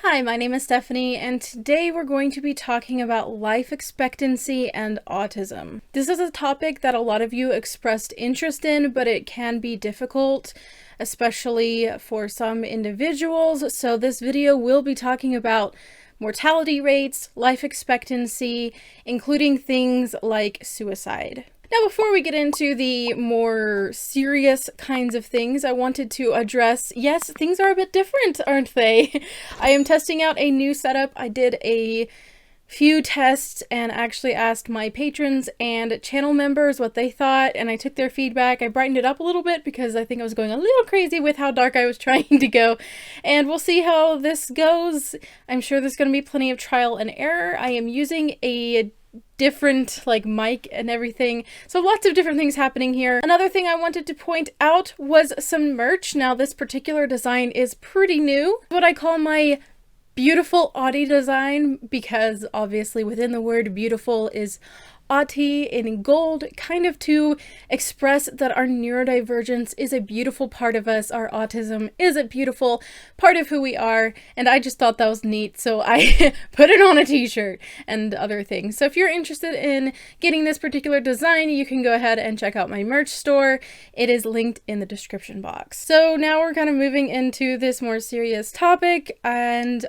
Hi, my name is Stephanie, and today we're going to be talking about life expectancy and autism. This is a topic that a lot of you expressed interest in, but it can be difficult, especially for some individuals. So this video will be talking about mortality rates, life expectancy, including things like suicide. Now, before we get into the more serious kinds of things, I wanted to address, yes, things are a bit different, aren't they? I am testing out a new setup. I did a few tests and actually asked my patrons and channel members what they thought, and I took their feedback. I brightened it up a little bit because I think I was going a little crazy with how dark I was trying to go, and we'll see how this goes. I'm sure there's going to be plenty of trial and error. I am using a different mic and everything, so lots of different things happening here. Another thing I wanted to point out was some merch. Now, this particular design is pretty new, what I call my beautiful Audie design, because obviously within the word beautiful is Audie in gold, kind of to express that our neurodivergence is a beautiful part of us, our autism is a beautiful part of who we are, and I just thought that was neat, so I put it on a t-shirt and other things. So if you're interested in getting this particular design, you can go ahead and check out my merch store. It is linked in the description box. So now we're kind of moving into this more serious topic, and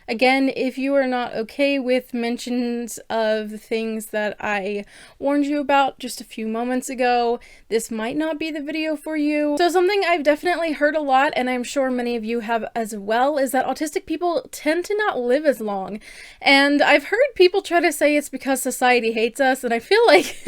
again, if you are not okay with mentions of things that I warned you about just a few moments ago, this might not be the video for you. So something I've definitely heard a lot, and I'm sure many of you have as well, is that autistic people tend to not live as long. And I've heard people try to say it's because society hates us, and I feel like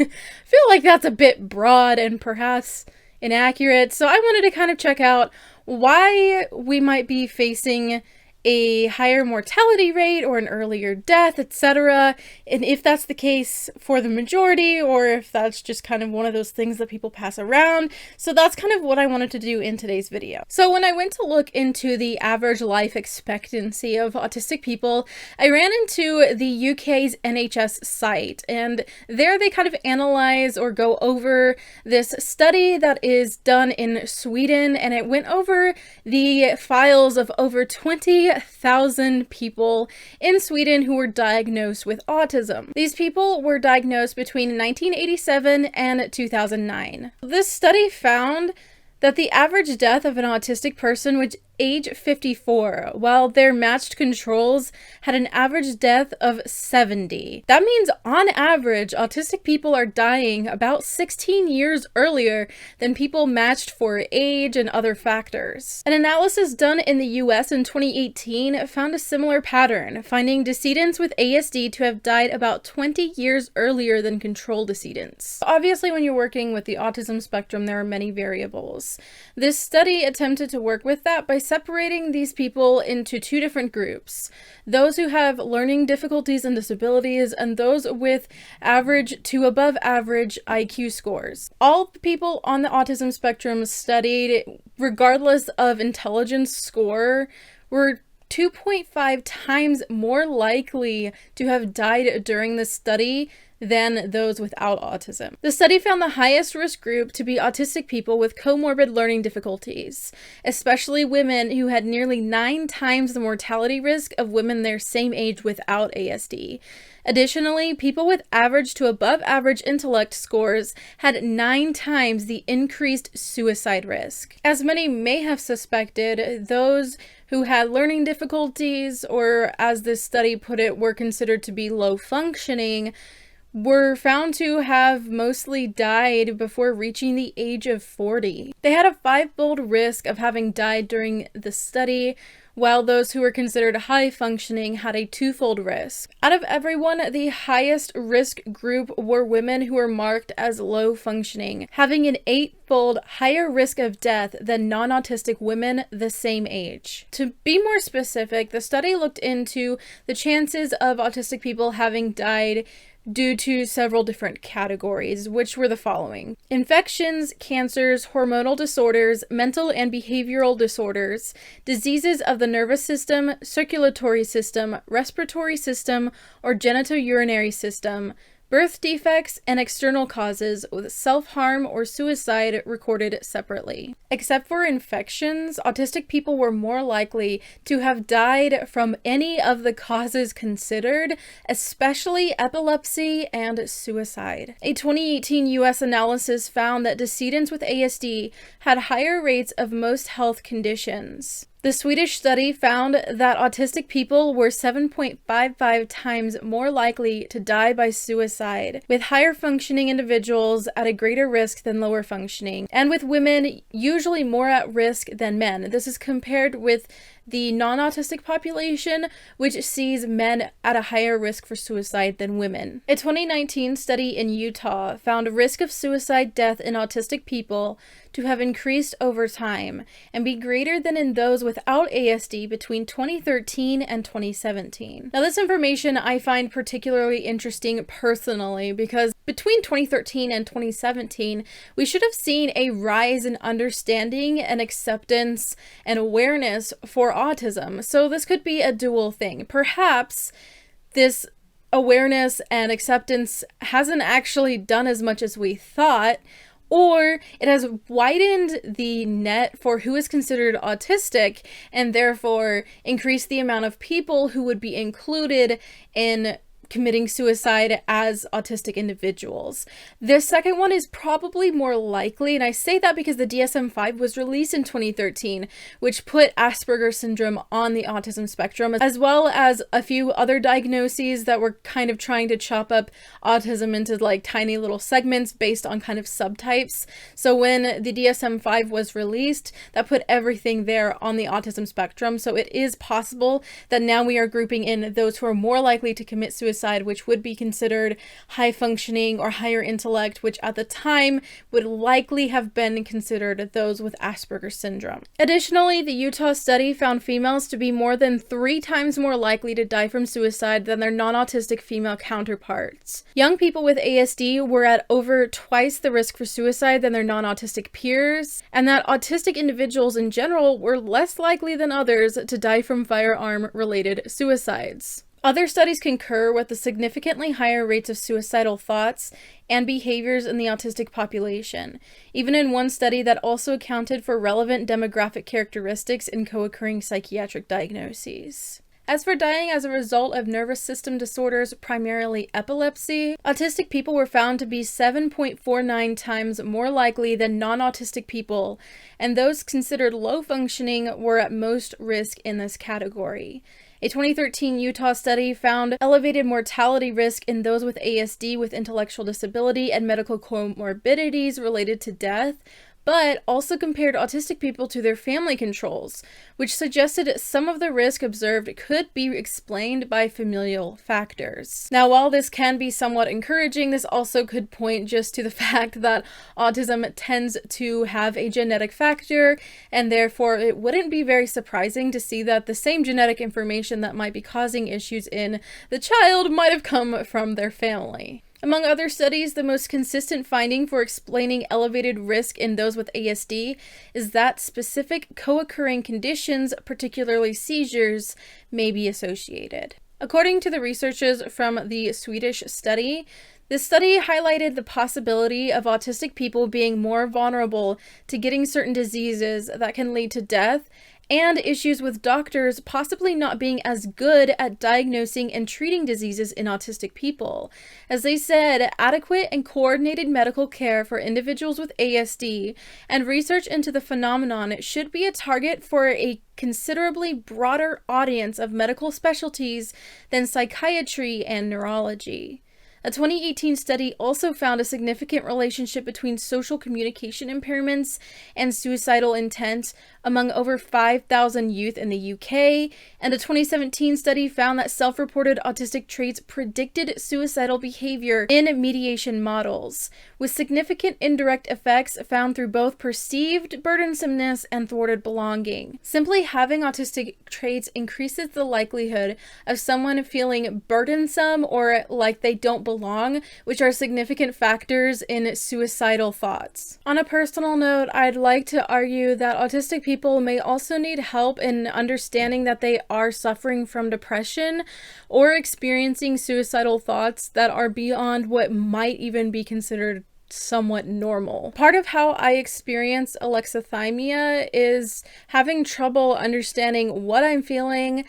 that's a bit broad and perhaps inaccurate. So I wanted to kind of check out why we might be facing a higher mortality rate or an earlier death, etc. And if that's the case for the majority, or if that's just kind of one of those things that people pass around. So that's kind of what I wanted to do in today's video. So when I went to look into the average life expectancy of autistic people, I ran into the UK's NHS site, and there they kind of analyze or go over this study that is done in Sweden, and it went over the files of over 20,000 people in Sweden who were diagnosed with autism. These people were diagnosed between 1987 and 2009. This study found that the average death of an autistic person was age 54, while their matched controls had an average death of 70. That means on average, autistic people are dying about 16 years earlier than people matched for age and other factors. An analysis done in the US in 2018 found a similar pattern, finding decedents with ASD to have died about 20 years earlier than control decedents. Obviously, when you're working with the autism spectrum, there are many variables. This study attempted to work with that by separating these people into two different groups: those who have learning difficulties and disabilities, and those with average to above average IQ scores. All the people on the autism spectrum studied, regardless of intelligence score, were 2.5 times more likely to have died during the study than those without autism. The study found the highest risk group to be autistic people with comorbid learning difficulties, especially women who had nearly 9 times the mortality risk of women their same age without ASD. Additionally, people with average to above average intellect scores had 9 times the increased suicide risk. As many may have suspected, those who had learning difficulties, or as this study put it, were considered to be low functioning, were found to have mostly died before reaching the age of 40. They had a 5-fold risk of having died during the study, while those who were considered high functioning had a 2-fold risk. Out of everyone, the highest risk group were women who were marked as low functioning, having an 8-fold higher risk of death than non-autistic women the same age. To be more specific, the study looked into the chances of autistic people having died due to several different categories, which were the following: infections, cancers, hormonal disorders, mental and behavioral disorders, diseases of the nervous system, circulatory system, respiratory system, or genitourinary system, birth defects, and external causes with self-harm or suicide recorded separately. Except for infections, autistic people were more likely to have died from any of the causes considered, especially epilepsy and suicide. A 2018 US analysis found that decedents with ASD had higher rates of most health conditions. The Swedish study found that autistic people were 7.55 times more likely to die by suicide, with higher functioning individuals at a greater risk than lower functioning, and with women usually more at risk than men. This is compared with the non-autistic population, which sees men at a higher risk for suicide than women. A 2019 study in Utah found a risk of suicide death in autistic people to have increased over time and be greater than in those without ASD between 2013 and 2017. Now, this information I find particularly interesting personally because between 2013 and 2017, we should have seen a rise in understanding and acceptance and awareness for autism. So this could be a dual thing. Perhaps this awareness and acceptance hasn't actually done as much as we thought, or it has widened the net for who is considered autistic and therefore increased the amount of people who would be included in committing suicide as autistic individuals. This second one is probably more likely, and I say that because the DSM-5 was released in 2013, which put Asperger's syndrome on the autism spectrum, as well as a few other diagnoses that were kind of trying to chop up autism into like tiny little segments based on kind of subtypes. So when the DSM-5 was released, that put everything there on the autism spectrum. So it is possible that now we are grouping in those who are more likely to commit suicide, which would be considered high functioning or higher intellect, which at the time would likely have been considered those with Asperger's syndrome. Additionally, the Utah study found females to be more than 3 times more likely to die from suicide than their non-autistic female counterparts. Young people with ASD were at over twice the risk for suicide than their non-autistic peers, and that autistic individuals in general were less likely than others to die from firearm-related suicides. Other studies concur with the significantly higher rates of suicidal thoughts and behaviors in the autistic population, even in one study that also accounted for relevant demographic characteristics in co-occurring psychiatric diagnoses. As for dying as a result of nervous system disorders, primarily epilepsy, autistic people were found to be 7.49 times more likely than non-autistic people, and those considered low functioning were at most risk in this category. A 2013 Utah study found elevated mortality risk in those with ASD with intellectual disability and medical comorbidities related to death, but also compared autistic people to their family controls, which suggested some of the risk observed could be explained by familial factors. Now, while this can be somewhat encouraging, this also could point just to the fact that autism tends to have a genetic factor, and therefore it wouldn't be very surprising to see that the same genetic information that might be causing issues in the child might have come from their family. Among other studies, the most consistent finding for explaining elevated risk in those with ASD is that specific co-occurring conditions, particularly seizures, may be associated. According to the researchers from the Swedish study, this study highlighted the possibility of autistic people being more vulnerable to getting certain diseases that can lead to death, and issues with doctors possibly not being as good at diagnosing and treating diseases in autistic people. As they said, adequate and coordinated medical care for individuals with ASD and research into the phenomenon should be a target for a considerably broader audience of medical specialties than psychiatry and neurology. A 2018 study also found a significant relationship between social communication impairments and suicidal intent among over 5,000 youth in the UK, and a 2017 study found that self-reported autistic traits predicted suicidal behavior in mediation models, with significant indirect effects found through both perceived burdensomeness and thwarted belonging. Simply having autistic traits increases the likelihood of someone feeling burdensome or like they don't belong, which are significant factors in suicidal thoughts. On a personal note, I'd like to argue that autistic people may also need help in understanding that they are suffering from depression or experiencing suicidal thoughts that are beyond what might even be considered somewhat normal. Part of how I experience alexithymia is having trouble understanding what I'm feeling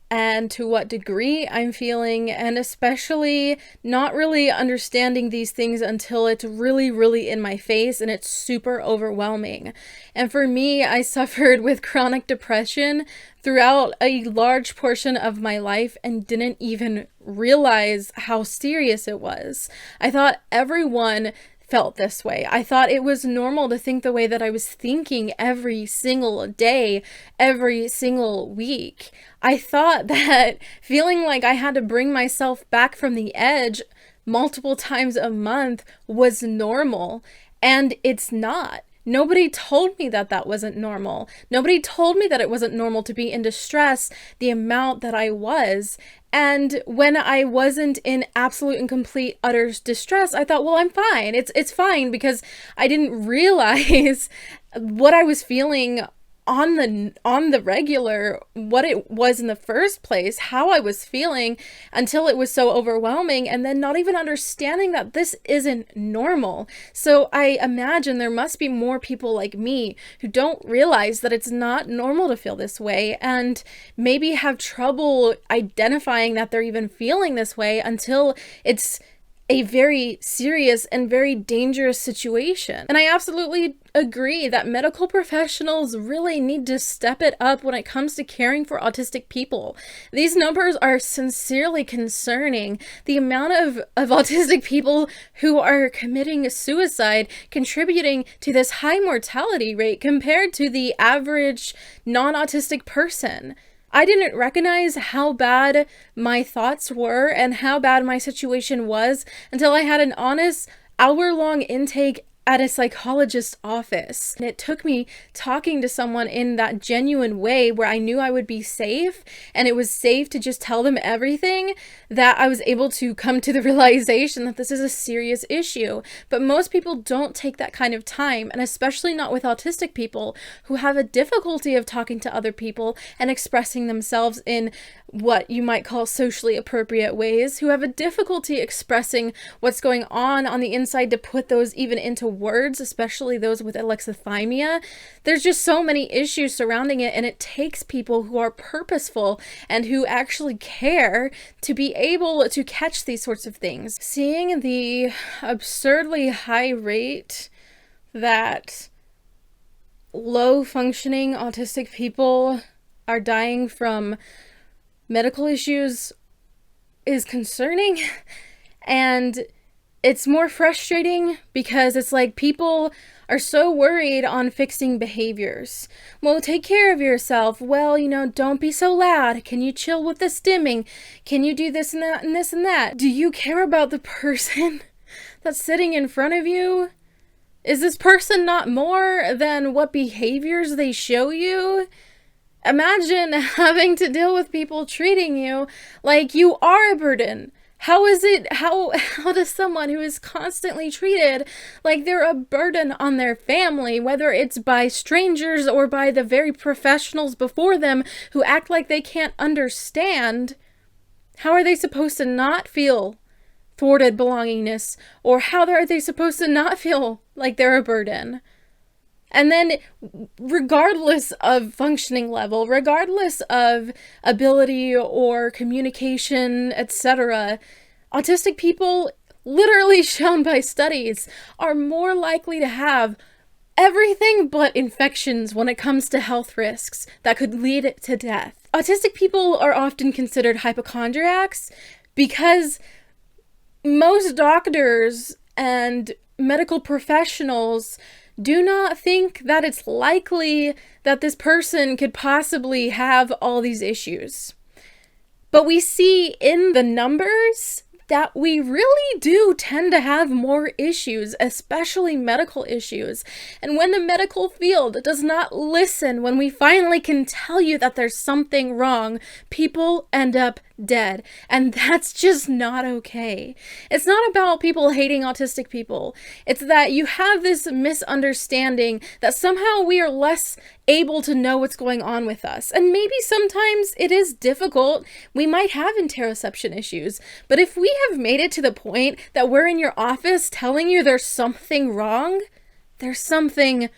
and to what degree I'm feeling, and especially not really understanding these things until it's really, really in my face and it's super overwhelming. And for me, I suffered with chronic depression throughout a large portion of my life and didn't even realize how serious it was. I thought everyone felt this way. I thought it was normal to think the way that I was thinking every single day, every single week. I thought that feeling like I had to bring myself back from the edge multiple times a month was normal, and it's not. Nobody told me that that wasn't normal. Nobody told me that it wasn't normal to be in distress the amount that I was. And when I wasn't in absolute and complete utter distress, I thought, well, I'm fine. It's fine, because I didn't realize what I was feeling on the regular, what it was in the first place, how I was feeling, until it was so overwhelming, and then not even understanding that this isn't normal. So I imagine there must be more people like me who don't realize that it's not normal to feel this way, and maybe have trouble identifying that they're even feeling this way until it's a very serious and very dangerous situation. And I absolutely agree that medical professionals really need to step it up when it comes to caring for autistic people. These numbers are sincerely concerning. The amount of autistic people who are committing suicide, contributing to this high mortality rate compared to the average non-autistic person. I didn't recognize how bad my thoughts were and how bad my situation was until I had an honest hour-long intake at a psychologist's office. And it took me talking to someone in that genuine way where I knew I would be safe, and it was safe to just tell them everything, that I was able to come to the realization that this is a serious issue. But most people don't take that kind of time, and especially not with autistic people who have a difficulty of talking to other people and expressing themselves in what you might call socially appropriate ways, who have a difficulty expressing what's going on the inside to put those even into words, especially those with alexithymia. There's just so many issues surrounding it, and it takes people who are purposeful and who actually care to be able to catch these sorts of things. Seeing the absurdly high rate that low functioning autistic people are dying from medical issues is concerning, and it's more frustrating because it's like people are so worried on fixing behaviors. Well, take care of yourself. Well, don't be so loud. Can you chill with the stimming? Can you do this and that and this and that? Do you care about the person that's sitting in front of you? Is this person not more than what behaviors they show you? Imagine having to deal with people treating you like you are a burden. How does someone who is constantly treated like they're a burden on their family, whether it's by strangers or by the very professionals before them who act like they can't understand, how are they supposed to not feel thwarted belongingness? Or how are they supposed to not feel like they're a burden? And then, regardless of functioning level, regardless of ability or communication, etc., autistic people, literally shown by studies, are more likely to have everything but infections when it comes to health risks that could lead to death. Autistic people are often considered hypochondriacs because most doctors and medical professionals do not think that it's likely that this person could possibly have all these issues. But we see in the numbers that we really do tend to have more issues, especially medical issues. And when the medical field does not listen, when we finally can tell you that there's something wrong, people end up dead. And that's just not okay. It's not about people hating autistic people. It's that you have this misunderstanding that somehow we are less able to know what's going on with us. And maybe sometimes it is difficult. We might have interoception issues. But if we have made it to the point that we're in your office telling you there's something wrong, there's something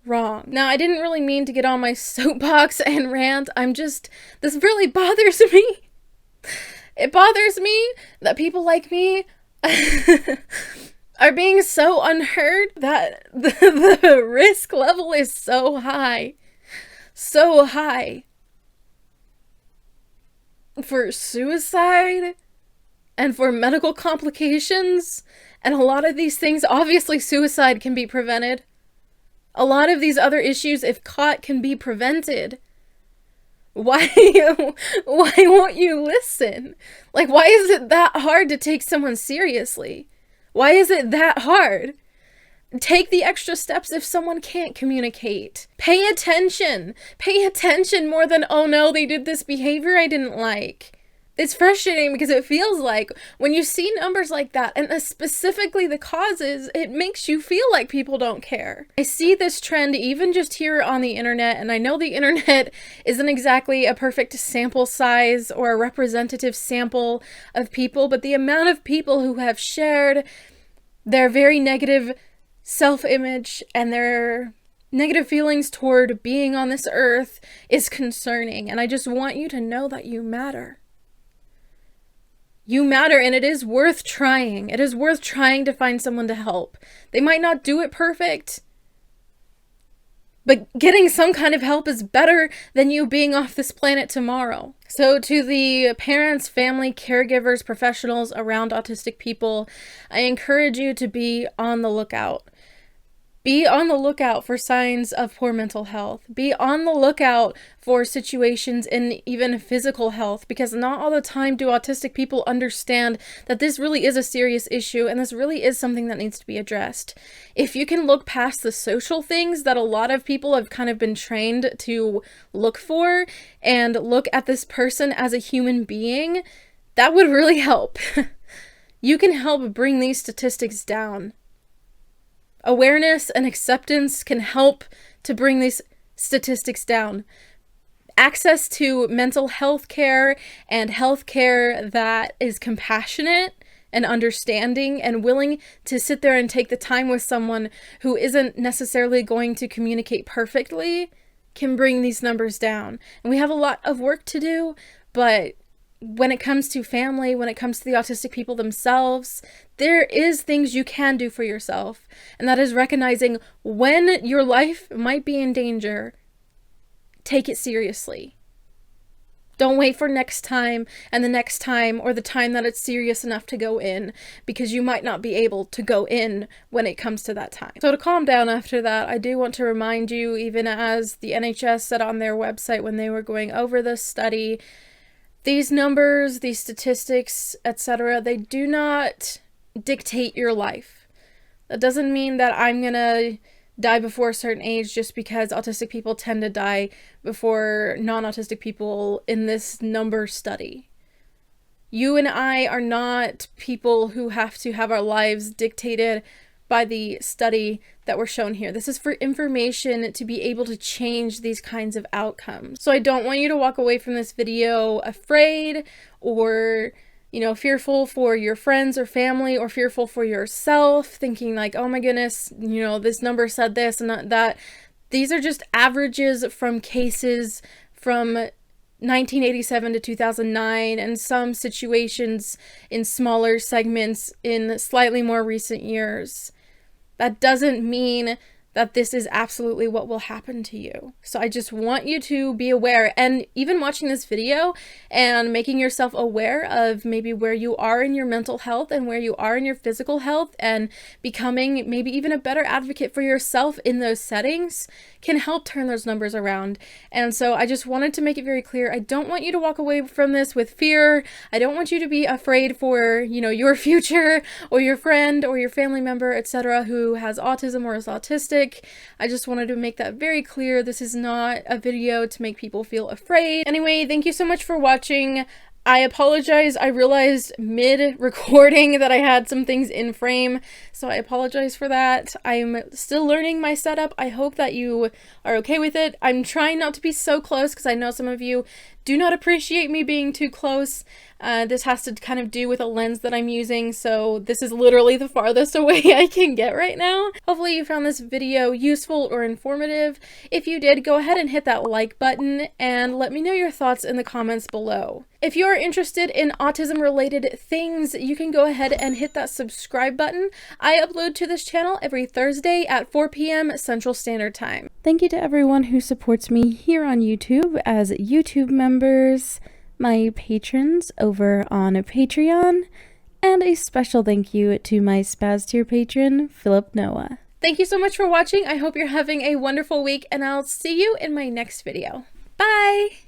wrong. Now, I didn't really mean to get on my soapbox and rant. This really bothers me. It bothers me that people like me are being so unheard, that the risk level is so high for suicide and for medical complications. And a lot of these things, obviously suicide can be prevented. A lot of these other issues, if caught, can be prevented. Why won't you listen? Like, why is it that hard to take someone seriously? Why is it that hard? Take the extra steps if someone can't communicate. Pay attention. Pay attention more than, oh no, they did this behavior I didn't like. It's frustrating because it feels like when you see numbers like that, and specifically the causes, it makes you feel like people don't care. I see this trend even just here on the internet, and I know the internet isn't exactly a perfect sample size or a representative sample of people, but the amount of people who have shared their very negative self-image and their negative feelings toward being on this earth is concerning. And I just want you to know that you matter. You matter, and it is worth trying. It is worth trying to find someone to help. They might not do it perfect, but getting some kind of help is better than you being off this planet tomorrow. So to the parents, family, caregivers, professionals around autistic people, I encourage you to be on the lookout. Be on the lookout for signs of poor mental health. Be on the lookout for situations in even physical health, because not all the time do autistic people understand that this really is a serious issue and this really is something that needs to be addressed. If you can look past the social things that a lot of people have kind of been trained to look for and look at this person as a human being, that would really help. You can help bring these statistics down. Awareness and acceptance can help to bring these statistics down. Access to mental health care and health care that is compassionate and understanding and willing to sit there and take the time with someone who isn't necessarily going to communicate perfectly can bring these numbers down. And we have a lot of work to do, but when it comes to family, when it comes to the autistic people themselves, there is things you can do for yourself. And that is recognizing when your life might be in danger, take it seriously. Don't wait for next time and the next time or the time that it's serious enough to go in, because you might not be able to go in when it comes to that time. So to calm down after that, I do want to remind you, even as the NHS said on their website when they were going over this study, these numbers, these statistics, etc., they do not dictate your life. That doesn't mean that I'm gonna die before a certain age just because autistic people tend to die before non-autistic people in this number study. You and I are not people who have to have our lives dictated by the study that were shown here. This is for information to be able to change these kinds of outcomes. So I don't want you to walk away from this video afraid or, fearful for your friends or family, or fearful for yourself, thinking like, oh my goodness, this number said this and not that. These are just averages from cases from 1987 to 2009, and some situations in smaller segments in slightly more recent years. That doesn't mean that this is absolutely what will happen to you. So I just want you to be aware, and even watching this video and making yourself aware of maybe where you are in your mental health and where you are in your physical health, and becoming maybe even a better advocate for yourself in those settings can help turn those numbers around. And so I just wanted to make it very clear, I don't want you to walk away from this with fear. I don't want you to be afraid for, you know, your future or your friend or your family member, etc., who has autism or is autistic. I just wanted to make that very clear. This is not a video to make people feel afraid. Anyway, thank you so much for watching. I apologize. I realized mid-recording that I had some things in frame, so I apologize for that. I'm still learning my setup. I hope that you are okay with it. I'm trying not to be so close because I know some of you do not appreciate me being too close. This has to kind of do with a lens that I'm using, so this is literally the farthest away I can get right now. Hopefully you found this video useful or informative. If you did, go ahead and hit that like button and let me know your thoughts in the comments below. If you are interested in autism related things, you can go ahead and hit that subscribe button. I upload to this channel every Thursday at 4 p.m. Central Standard Time. Thank you to everyone who supports me here on YouTube as YouTube members, my patrons over on Patreon, and a special thank you to my Spaz tier patron, Philip Noah. Thank you so much for watching. I hope you're having a wonderful week, and I'll see you in my next video. Bye!